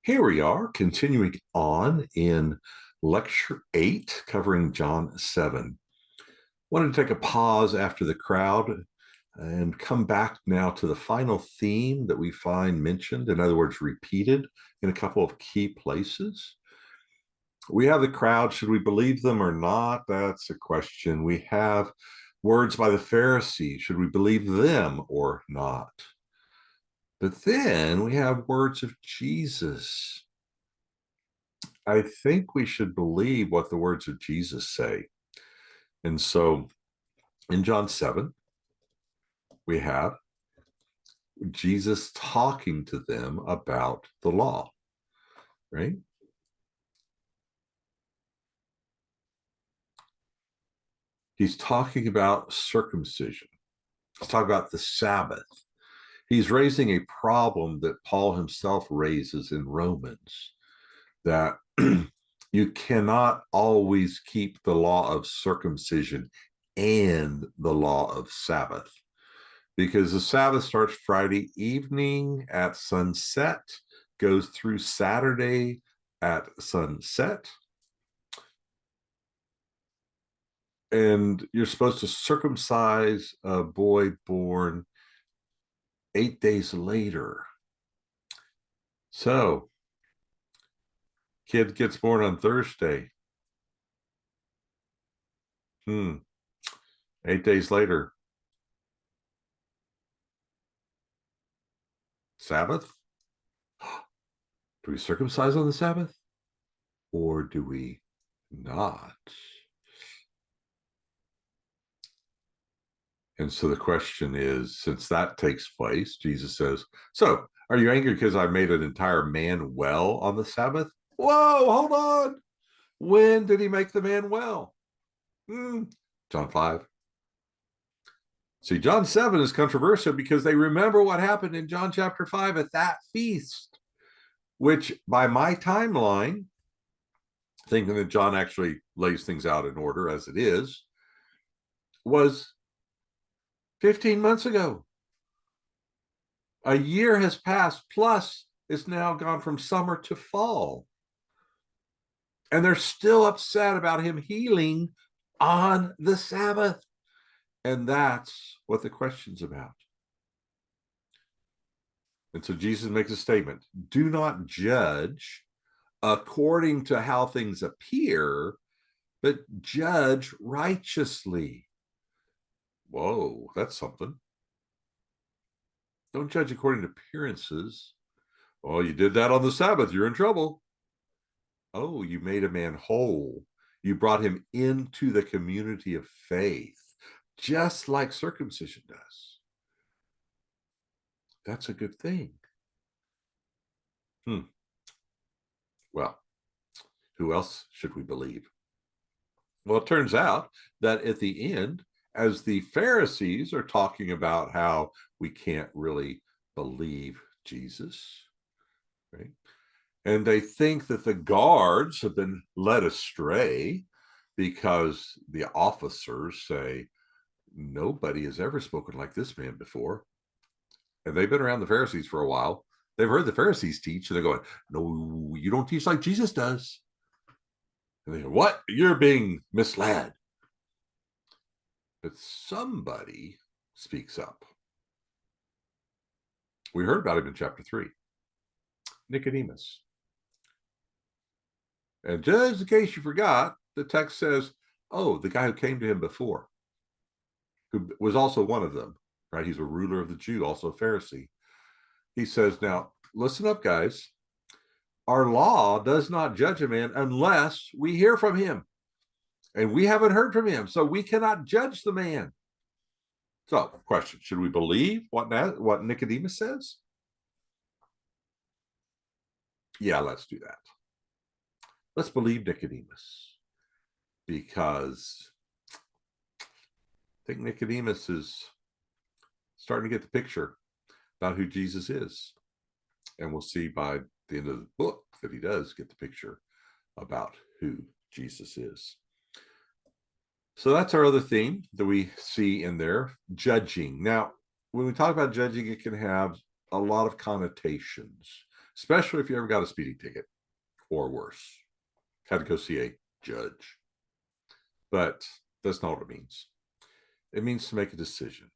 Here we are, continuing on in Lecture 8, covering John 7. Wanted to take a pause after the crowd and come back now to the final theme that we find mentioned, in other words, repeated in a couple of key places. We have the crowd. Should we believe them or not? That's a question. We have words by the Pharisees. Should we believe them or not? But then we have words of Jesus. I think we should believe what the words of Jesus say. And so in John 7, we have Jesus talking to them about the law, right? He's talking about circumcision. He's talking about the Sabbath. He's raising a problem that Paul himself raises in Romans, that you cannot always keep the law of circumcision and the law of Sabbath, because the Sabbath starts Friday evening at sunset, goes through Saturday at sunset. And you're supposed to circumcise a boy born 8 days later. So, kid gets born on Thursday. 8 days later. Sabbath? Do we circumcise on the Sabbath? Or do we not? And so the question is, since that takes place, Jesus says, so are you angry because I made an entire man well on the Sabbath? Whoa, hold on. When did he make the man well? John 5. See, John 7 is controversial because they remember what happened in John chapter 5 at that feast, which by my timeline, thinking that John actually lays things out in order as it is, was 15 months ago. A year has passed, plus it's now gone from summer to fall. And they're still upset about him healing on the Sabbath. And that's what the question's about. And so Jesus makes a statement: do not judge according to how things appear, but judge righteously. Whoa, that's something. Don't judge according to appearances. Oh, you did that on the Sabbath, you're in trouble. Oh, you made a man whole. You brought him into the community of faith, just like circumcision does. That's a good thing. Well, who else should we believe? Well, it turns out that at the end, as the Pharisees are talking about how we can't really believe Jesus, right? And they think that the guards have been led astray because the officers say, nobody has ever spoken like this man before. And they've been around the Pharisees for a while. They've heard the Pharisees teach, and they're going, no, you don't teach like Jesus does. And they go, what? You're being misled. But somebody speaks up. We heard about him in chapter 3, Nicodemus. And just in case you forgot, the text says, oh, the guy who came to him before, who was also one of them, right? He's a ruler of the Jew, also a Pharisee. He says, now, listen up, guys. Our law does not judge a man unless we hear from him. And we haven't heard from him, so we cannot judge the man. So, question, should we believe what Nicodemus says? Yeah, let's do that. Let's believe Nicodemus, because I think Nicodemus is starting to get the picture about who Jesus is. And we'll see by the end of the book that he does get the picture about who Jesus is. So that's our other theme that we see in there, judging. Now, when we talk about judging, it can have a lot of connotations. especially if you ever got a speeding ticket or worse, had to go see a judge. But that's not what it means. It means to make a decision.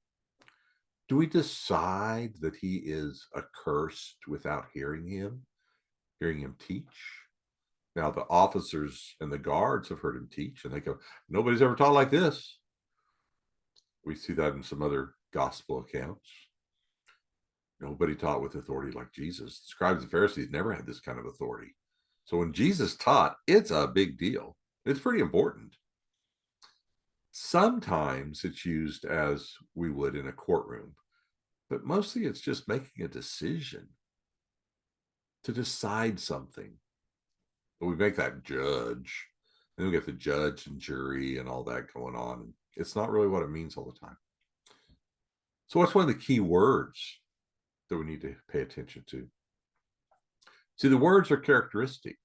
Do we decide that he is accursed without hearing him teach? Now, the officers and the guards have heard him teach, and they go, nobody's ever taught like this. We see that in some other gospel accounts. Nobody taught with authority like Jesus. The scribes and Pharisees never had this kind of authority. So when Jesus taught, it's a big deal. It's pretty important. Sometimes it's used as we would in a courtroom, but mostly it's just making a decision to decide something. But we make that judge. Then we get the judge and jury and all that going on. It's not really what it means all the time. So what's one of the key words that we need to pay attention to? See, the words are characteristic.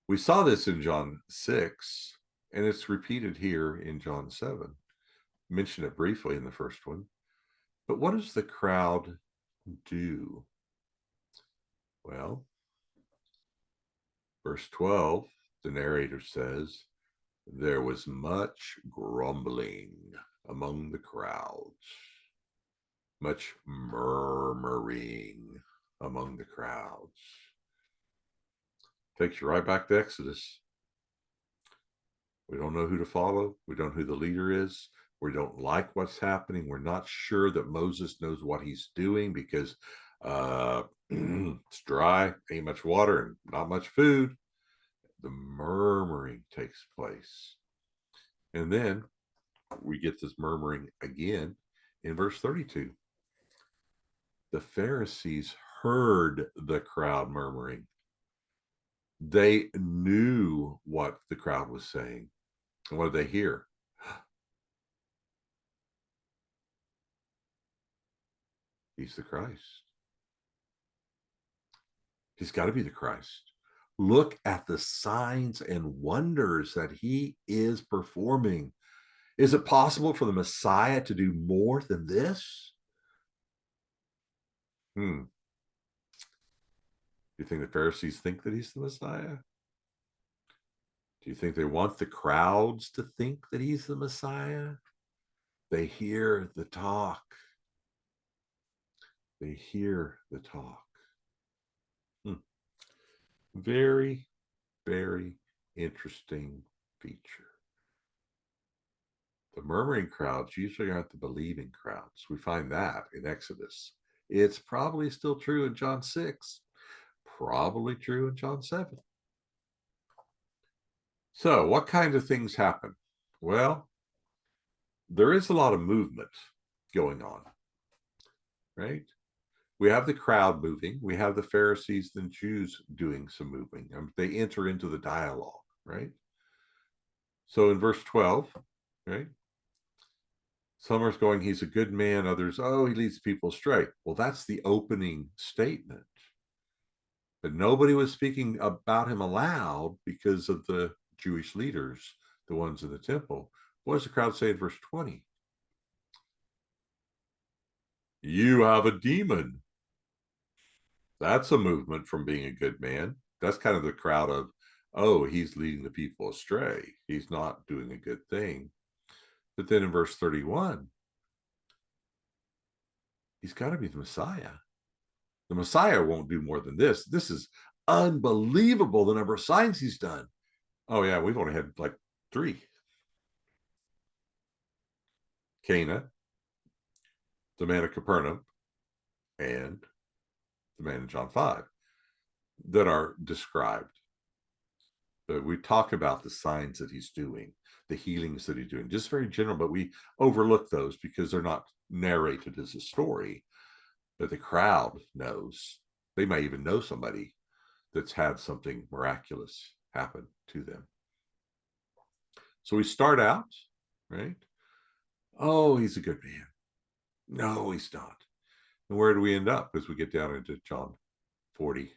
We saw this in John 6, and it's repeated here in John 7. Mention it briefly in the first one. But what does the crowd do? Well, verse 12, the narrator says, there was much grumbling among the crowds, much murmuring among the crowds. Takes you right back to Exodus. We don't know who to follow. We don't know who the leader is. We don't like what's happening. We're not sure that Moses knows what he's doing because it's dry, ain't much water, and not much food. The murmuring takes place. And then we get this murmuring again in verse 32. The Pharisees heard the crowd murmuring. They knew what the crowd was saying. And what did they hear? He's the Christ. He's got to be the Christ. Look at the signs and wonders that he is performing. Is it possible for the Messiah to do more than this? Do you think the Pharisees think that he's the Messiah? Do you think they want the crowds to think that he's the Messiah? They hear the talk. They hear the talk. Very, very interesting feature. The murmuring crowds usually aren't the believing crowds. We find that in Exodus. It's probably still true in John 6, probably true in John 7. So what kind of things happen? Well, there is a lot of movement going on, right? We have the crowd moving. We have the Pharisees and Jews doing some moving. They enter into the dialogue, right? So in verse 12, right? Some are going, he's a good man. Others, oh, he leads people astray. Well, that's the opening statement. But nobody was speaking about him aloud because of the Jewish leaders, the ones in the temple. What does the crowd say in verse 20? You have a demon. That's a movement from being a good man. That's kind of the crowd of, oh, he's leading the people astray. He's not doing a good thing. But then in verse 31, he's got to be the Messiah. The Messiah won't do more than this. This is unbelievable, the number of signs he's done. Oh, yeah, we've only had like 3. Cana, the man of Capernaum, and the man in John 5 that are described. But we talk about the signs that he's doing, the healings that he's doing, just very general, but we overlook those because they're not narrated as a story. But the crowd knows. They may even know somebody that's had something miraculous happen to them. So we start out, right? Oh, he's a good man. No, he's not. And where do we end up as we get down into John 40,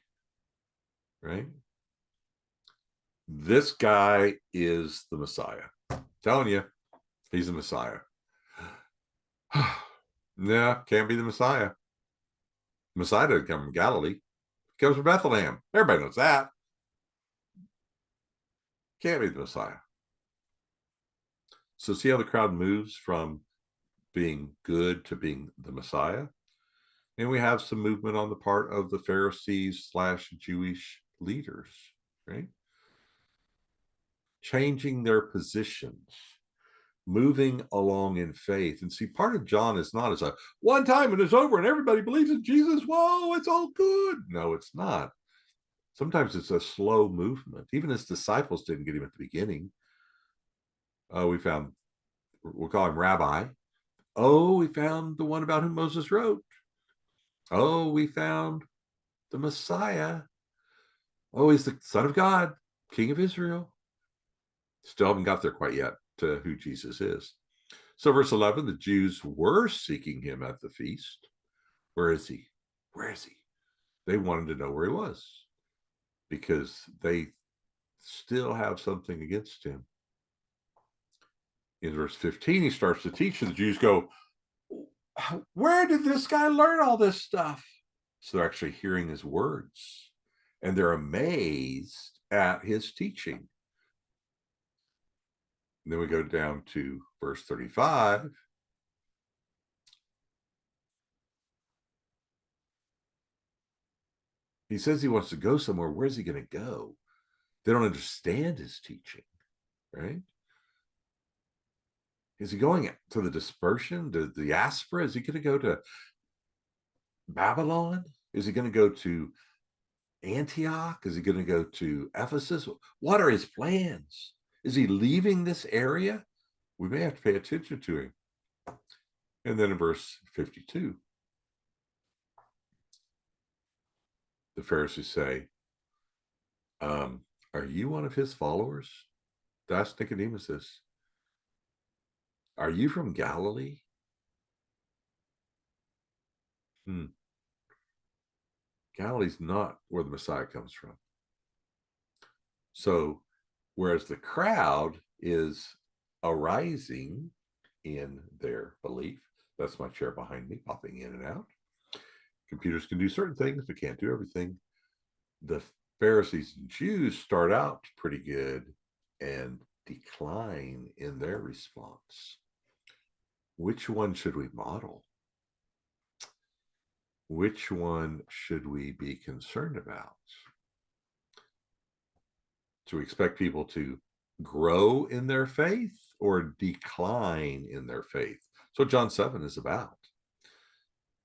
right? This guy is the Messiah. I'm telling you, he's the Messiah. Nah, can't be the Messiah. Messiah didn't come from Galilee. He comes from Bethlehem. Everybody knows that. Can't be the Messiah. So see how the crowd moves from being good to being the Messiah? And we have some movement on the part of the Pharisees / Jewish leaders, right? Changing their positions, moving along in faith. And see, part of John is not as a one time and it's over and everybody believes in Jesus. Whoa, it's all good. No, it's not. Sometimes it's a slow movement. Even his disciples didn't get him at the beginning. We found, we'll call him Rabbi. Oh, we found the one about whom Moses wrote. Oh, we found the Messiah. Oh, he's the Son of God, King of Israel. Still haven't got there quite yet to who Jesus is. So verse 11, the Jews were seeking him at the feast. Where is he? Where is he? They wanted to know where he was because they still have something against him. In verse 15, he starts to teach, and the Jews go, where did this guy learn all this stuff? So they're actually hearing his words, and they're amazed at his teaching. And then we go down to verse 35. He says he wants to go somewhere. Where's he going to go? They don't understand his teaching, right? Is he going to the dispersion, to the diaspora? Is he going to go to Babylon? Is he going to go to Antioch? Is he going to go to Ephesus? What are his plans? Is he leaving this area? We may have to pay attention to him. And then in verse 52, the Pharisees say, are you one of his followers? That's Nicodemus says, are you from Galilee? Galilee's not where the Messiah comes from. So, whereas the crowd is arising in their belief, that's my chair behind me, popping in and out. Computers can do certain things, but can't do everything. The Pharisees and Jews start out pretty good and decline in their response. Which one should we model? Which one should we be concerned about? Do we expect people to grow in their faith or decline in their faith? So John 7 is about.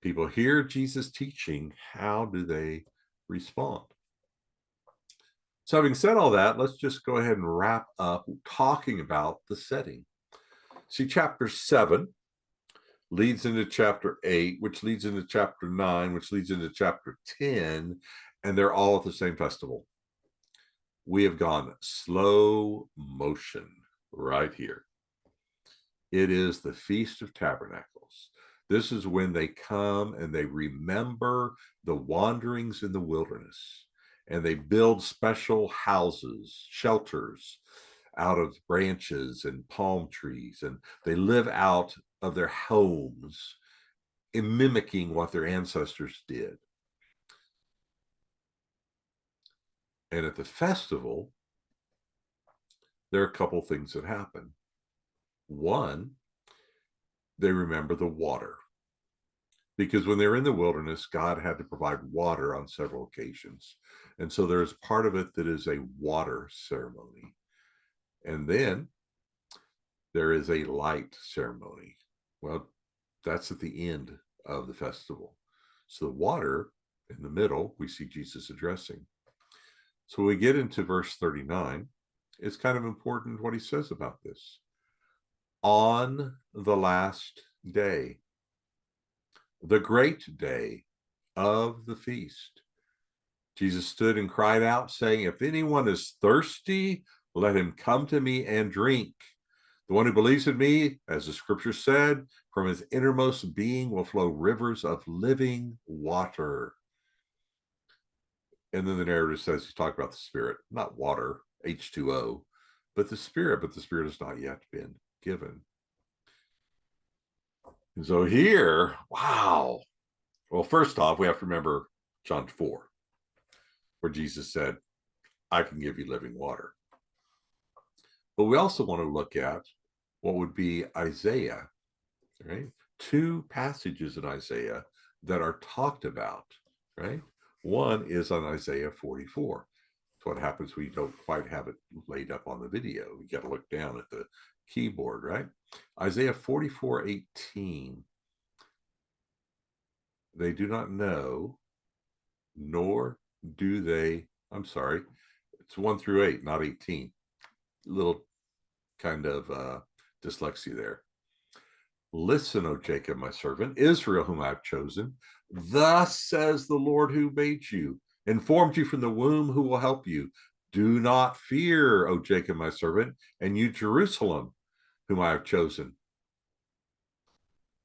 People hear Jesus teaching, how do they respond? So having said all that, let's just go ahead and wrap up talking about the setting. See, chapter 7 leads into chapter 8, which leads into chapter 9, which leads into chapter 10, and they're all at the same festival. We have gone slow motion right here. It is the Feast of Tabernacles. This is when they come and they remember the wanderings in the wilderness, and they build special houses, shelters out of branches and palm trees, and they live out of their homes in mimicking what their ancestors did. And at the festival, there are a couple things that happen. One, they remember the water, because when they're in the wilderness, God had to provide water on several occasions. And so there's part of it that is a water ceremony. And then there is a light ceremony. Well, that's at the end of the festival. So the water in the middle, we see Jesus addressing. So we get into verse 39. It's kind of important what he says about this. On the last day, the great day of the feast, Jesus stood and cried out, saying, if anyone is thirsty, let him come to me and drink. The one who believes in me, as the scripture said, from his innermost being will flow rivers of living water. And then the narrative says he's talking about the Spirit, not water, H2O, but the Spirit has not yet been given. And so here, wow. Well, first off, we have to remember John 4. where Jesus said, I can give you living water. But we also want to look at what would be Isaiah, right? Two passages in Isaiah that are talked about, right? One is on Isaiah 44. It's what happens when you don't quite have it laid up on the video. You got to look down at the keyboard, right? Isaiah 44:18. They do not know, nor do they, I'm sorry, it's 1-8, not 18. Little kind of dyslexia there. Listen, O Jacob, my servant, Israel, whom I have chosen. Thus says the Lord who made you, informed you from the womb, who will help you. Do not fear, O Jacob, my servant, and you, Jerusalem, whom I have chosen.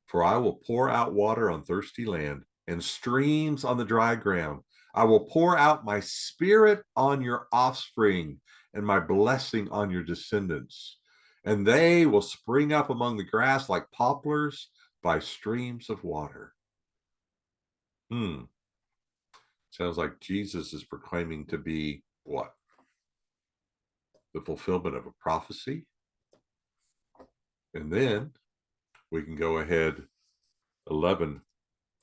For I will pour out water on thirsty land and streams on the dry ground. I will pour out my spirit on your offspring and my blessing on your descendants. And they will spring up among the grass like poplars by streams of water. Sounds like Jesus is proclaiming to be what? The fulfillment of a prophecy. And then we can go ahead 11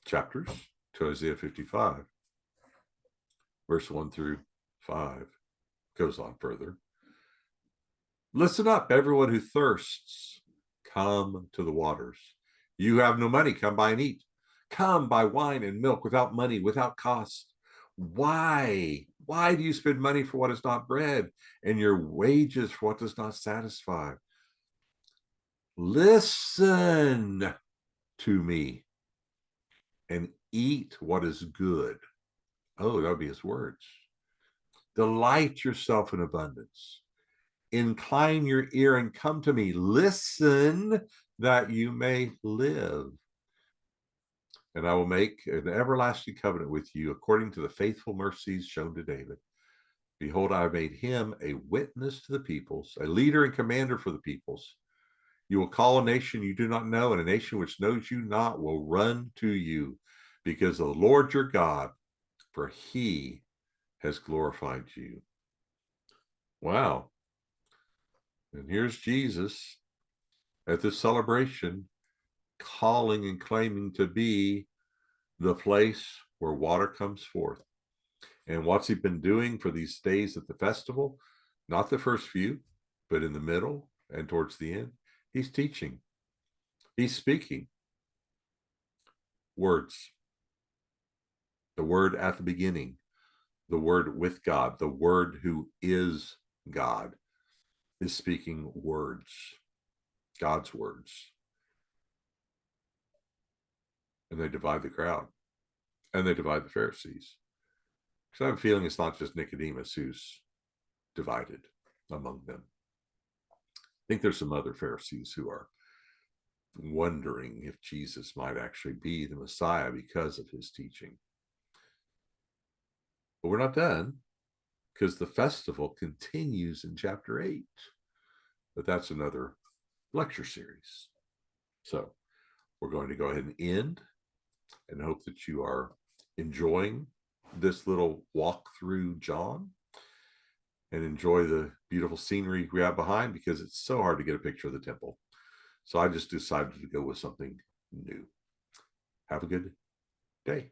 chapters to Isaiah 55, verse 1-5, goes on further. Listen up, everyone who thirsts, come to the waters. You have no money, come buy and eat. Come buy wine and milk without money, without cost. Why? Why do you spend money for what is not bread and your wages for what does not satisfy? Listen to me and eat what is good. Oh, that would be his words. Delight yourself in abundance. Incline your ear and come to me. Listen that you may live. And I will make an everlasting covenant with you according to the faithful mercies shown to David. Behold, I have made him a witness to the peoples, a leader and commander for the peoples. You will call a nation you do not know, and a nation which knows you not will run to you, because of the Lord your God, for he has glorified you. Wow. And here's Jesus at this celebration, calling and claiming to be the place where water comes forth. And what's he been doing for these days at the festival? Not the first few, but in the middle and towards the end. He's teaching. He's speaking. Words. The word at the beginning. The word with God. The word who is God is speaking words. God's words. And they divide the crowd. And they divide the Pharisees. Because I have a feeling it's not just Nicodemus who's divided among them. I think there's some other Pharisees who are wondering if Jesus might actually be the Messiah because of his teaching. But we're not done, because the festival continues in chapter 8. But that's another lecture series. So we're going to go ahead and end, and hope that you are enjoying this little walk through John and enjoy the beautiful scenery we have behind, because it's so hard to get a picture of the temple. So I just decided to go with something new. Have a good day.